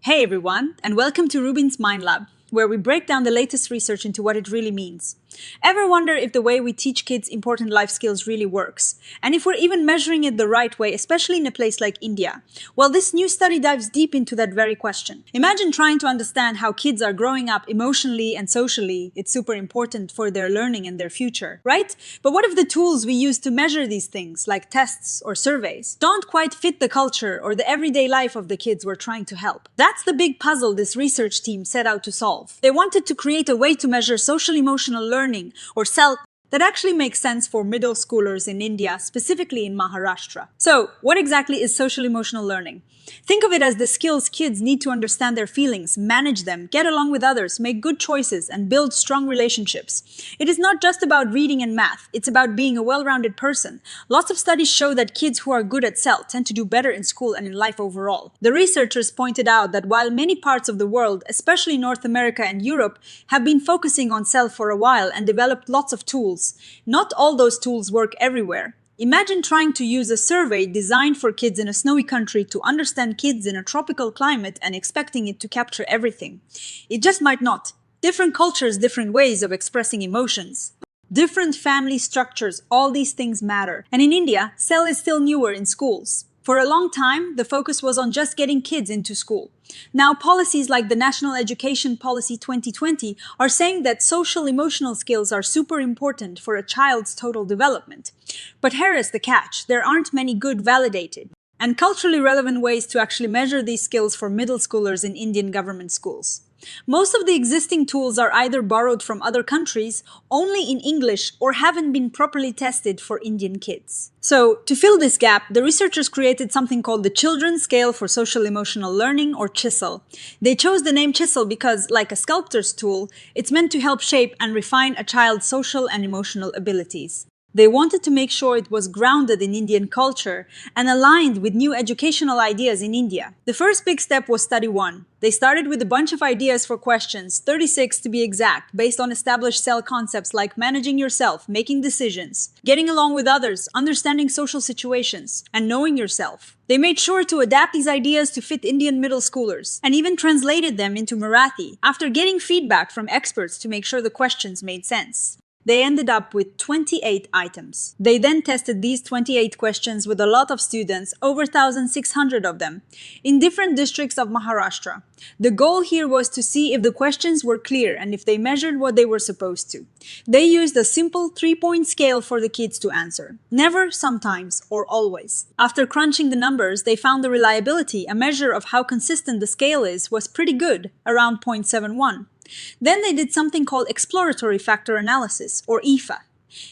Hey everyone, and welcome to RUBIN'S Mind Lab, where we break down the latest research into what it really means. Ever wonder if the way we teach kids important life skills really works? And if we're even measuring it the right way, especially in a place like India? Well, this new study dives deep into that very question. Imagine trying to understand how kids are growing up emotionally and socially. It's super important for their learning and their future, right? But what if the tools we use to measure these things, like tests or surveys, don't quite fit the culture or the everyday life of the kids we're trying to help? That's the big puzzle this research team set out to solve. They wanted to create a way to measure social-emotional learning, or SEL, that actually makes sense for middle schoolers in India, specifically in Maharashtra. So, what exactly is social-emotional learning? Think of it as the skills kids need to understand their feelings, manage them, get along with others, make good choices, and build strong relationships. It is not just about reading and math, it's about being a well-rounded person. Lots of studies show that kids who are good at SEL tend to do better in school and in life overall. The researchers pointed out that while many parts of the world, especially North America and Europe, have been focusing on SEL for a while and developed lots of tools, not all those tools work everywhere. Imagine trying to use a survey designed for kids in a snowy country to understand kids in a tropical climate and expecting it to capture everything. It just might not. Different cultures, different ways of expressing emotions. Different family structures, all these things matter. And in India, SEL is still newer in schools. For a long time, the focus was on just getting kids into school. Now, policies like the National Education Policy 2020 are saying that social-emotional skills are super important for a child's total development. But here is the catch: there aren't many good, validated, and culturally relevant ways to actually measure these skills for middle schoolers in Indian government schools. Most of the existing tools are either borrowed from other countries, only in English, or haven't been properly tested for Indian kids. So, to fill this gap, the researchers created something called the Children's Scale for Social-Emotional Learning, or CHISSEL. They chose the name CHISSEL because, like a sculptor's tool, it's meant to help shape and refine a child's social and emotional abilities. They wanted to make sure it was grounded in Indian culture and aligned with new educational ideas in India. The first big step was Study 1. They started with a bunch of ideas for questions, 36 to be exact, based on established SEL concepts like managing yourself, making decisions, getting along with others, understanding social situations, and knowing yourself. They made sure to adapt these ideas to fit Indian middle schoolers, and even translated them into Marathi after getting feedback from experts to make sure the questions made sense. They ended up with 28 items. They then tested these 28 questions with a lot of students, over 1,600 of them, in different districts of Maharashtra. The goal here was to see if the questions were clear and if they measured what they were supposed to. They used a simple 3-point scale for the kids to answer: never, sometimes, or always. After crunching the numbers, they found the reliability, a measure of how consistent the scale is, was pretty good, around 0.71. Then they did something called exploratory factor analysis, or EFA.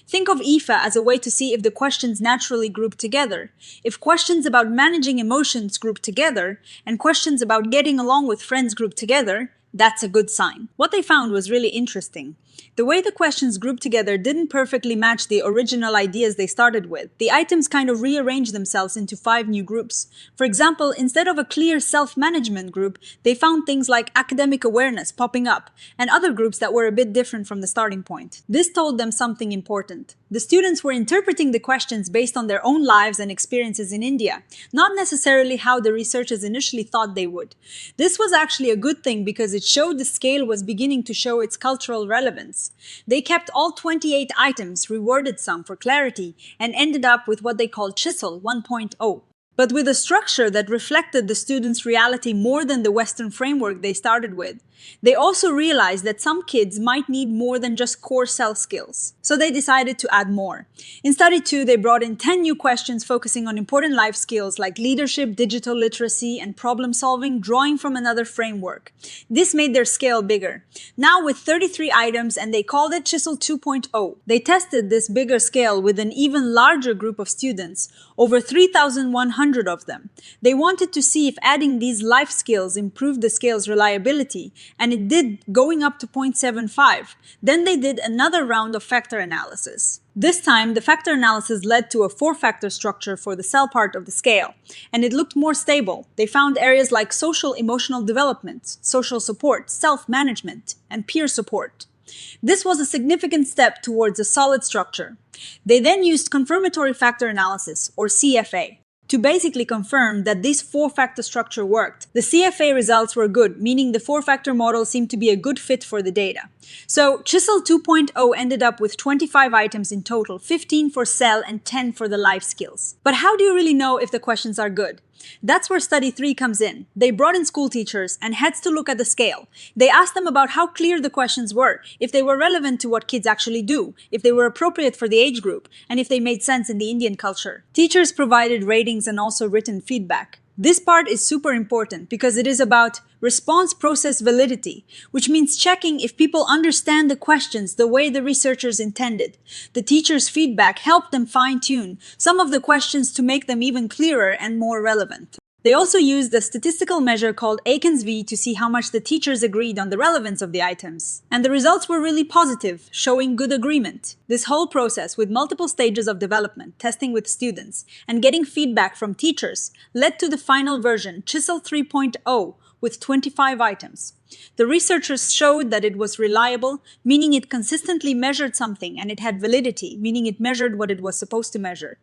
Think of EFA as a way to see if the questions naturally group together. If questions about managing emotions group together, and questions about getting along with friends group together, that's a good sign. What they found was really interesting. The way the questions grouped together didn't perfectly match the original ideas they started with. The items kind of rearranged themselves into 5 new groups. For example, instead of a clear self-management group, they found things like academic awareness popping up, and other groups that were a bit different from the starting point. This told them something important. The students were interpreting the questions based on their own lives and experiences in India, not necessarily how the researchers initially thought they would. This was actually a good thing because it showed the scale was beginning to show its cultural relevance. They kept all 28 items, reworded some for clarity, and ended up with what they call CHISSEL 1.0. But with a structure that reflected the students' reality more than the Western framework they started with. They also realized that some kids might need more than just core SEL skills, so they decided to add more. In Study 2, they brought in 10 new questions focusing on important life skills like leadership, digital literacy, and problem solving, drawing from another framework. This made their scale bigger. Now with 33 items, and they called it CHISSEL 2.0. They tested this bigger scale with an even larger group of students, over 3,100 of them. They wanted to see if adding these life skills improved the scale's reliability, and it did, going up to 0.75. Then they did another round of factor analysis. This time, the factor analysis led to a 4-factor structure for the SEL part of the scale, and it looked more stable. They found areas like social-emotional development, social support, self-management, and peer support. This was a significant step towards a solid structure. They then used confirmatory factor analysis, or CFA, to basically confirm that this four-factor structure worked. The CFA results were good, meaning the four-factor model seemed to be a good fit for the data. So CHISSEL 2.0 ended up with 25 items in total, 15 for SEL and 10 for the life skills. But how do you really know if the questions are good? That's where study 3 comes in. They brought in school teachers and heads to look at the scale. They asked them about how clear the questions were, if they were relevant to what kids actually do, if they were appropriate for the age group, and if they made sense in the Indian culture. Teachers provided ratings and also written feedback. This part is super important because it is about response process validity, which means checking if people understand the questions the way the researchers intended. The teachers' feedback helped them fine-tune some of the questions to make them even clearer and more relevant. They also used a statistical measure called Aiken's V to see how much the teachers agreed on the relevance of the items. And the results were really positive, showing good agreement. This whole process, with multiple stages of development, testing with students, and getting feedback from teachers, led to the final version, CHISSEL 3.0, with 25 items. The researchers showed that it was reliable, meaning it consistently measured something, and it had validity, meaning it measured what it was supposed to measure,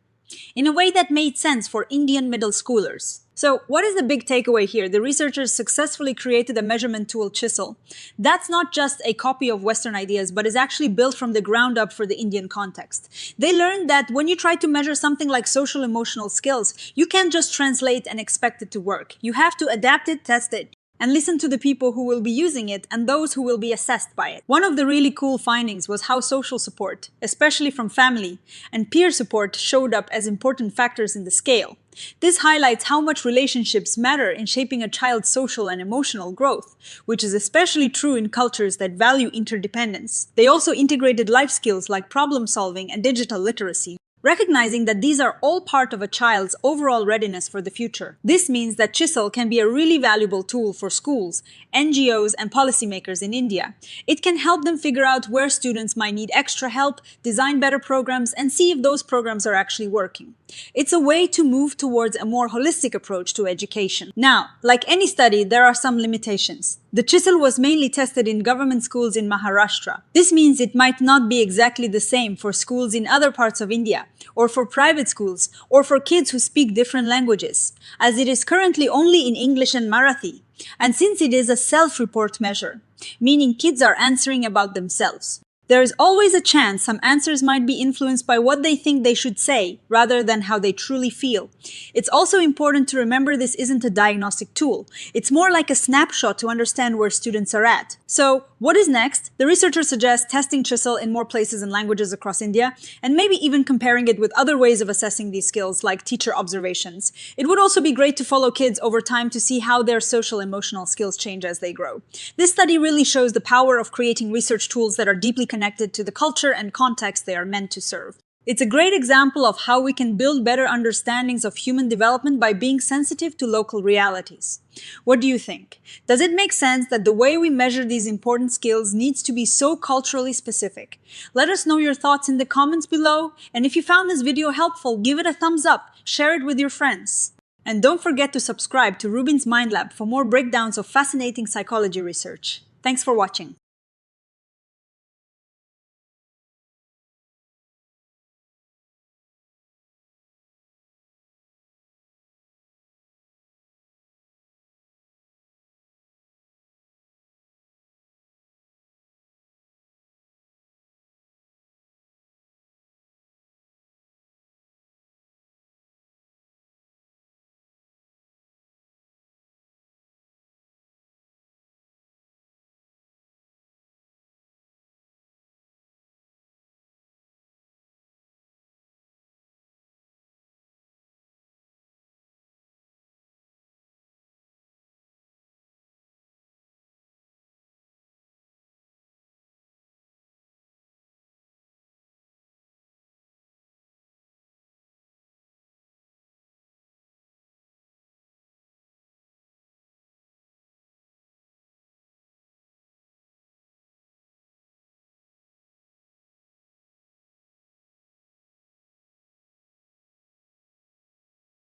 in a way that made sense for Indian middle schoolers. So what is the big takeaway here? The researchers successfully created a measurement tool, CHISSEL. That's not just a copy of Western ideas, but is actually built from the ground up for the Indian context. They learned that when you try to measure something like social emotional skills, you can't just translate and expect it to work. You have to adapt it, test it, and listen to the people who will be using it and those who will be assessed by it. One of the really cool findings was how social support, especially from family, and peer support showed up as important factors in the scale. This highlights how much relationships matter in shaping a child's social and emotional growth, which is especially true in cultures that value interdependence. They also integrated life skills like problem solving and digital literacy, recognizing that these are all part of a child's overall readiness for the future. This means that CHISSEL can be a really valuable tool for schools, NGOs, and policymakers in India. It can help them figure out where students might need extra help, design better programs, and see if those programs are actually working. It's a way to move towards a more holistic approach to education. Now, like any study, there are some limitations. The CHISSEL was mainly tested in government schools in Maharashtra. This means it might not be exactly the same for schools in other parts of India, or for private schools, or for kids who speak different languages, as it is currently only in English and Marathi. And since it is a self-report measure, meaning kids are answering about themselves, there is always a chance some answers might be influenced by what they think they should say rather than how they truly feel. It's also important to remember this isn't a diagnostic tool. It's more like a snapshot to understand where students are at. So, what is next? The researchers suggest testing CHISSEL in more places and languages across India, and maybe even comparing it with other ways of assessing these skills, like teacher observations. It would also be great to follow kids over time to see how their social emotional skills change as they grow. This study really shows the power of creating research tools that are deeply connected to the culture and context they are meant to serve. It's a great example of how we can build better understandings of human development by being sensitive to local realities. What do you think? Does it make sense that the way we measure these important skills needs to be so culturally specific? Let us know your thoughts in the comments below, and if you found this video helpful, give it a thumbs up, share it with your friends. And don't forget to subscribe to RUBIN'S Mind Lab for more breakdowns of fascinating psychology research. Thanks for watching.